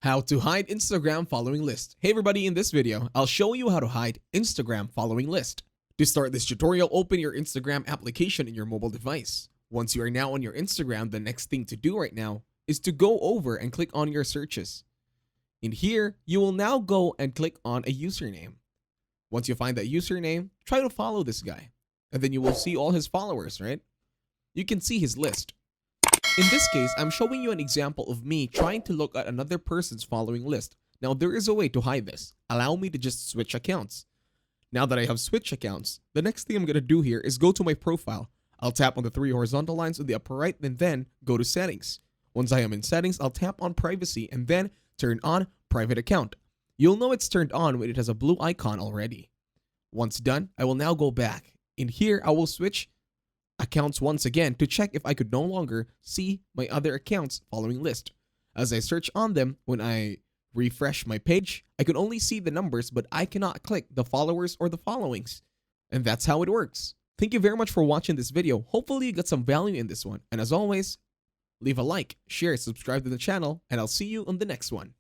How to hide Instagram following list. Hey everybody, in this video, I'll show you how to hide Instagram following list. To start this tutorial, open your Instagram application in your mobile device. Once you are now on your Instagram, the next thing to do right now is to go over and click on your searches. In here, you will now go and click on a username. Once you find that username, try to follow this guy. And then you will see all his followers, right? You can see his list. In this case, I'm showing you an example of me trying to look at another person's following list. Now, there is a way to hide this. Allow me to just switch accounts. Now that I have switched accounts, the next thing I'm going to do here is go to my profile. I'll tap on the three horizontal lines on the upper right and then go to settings. Once I am in settings, I'll tap on privacy and then turn on private account. You'll know it's turned on when it has a blue icon already. Once done, I will now go back. In here, I will switch accounts once again to check if I could no longer see my other accounts following list. As I search on them, when I refresh my page, I could only see the numbers, but I cannot click the followers or the followings. And that's how it works. Thank you very much for watching this video. Hopefully you got some value in this one. And as always, leave a like, share, subscribe to the channel, and I'll see you on the next one.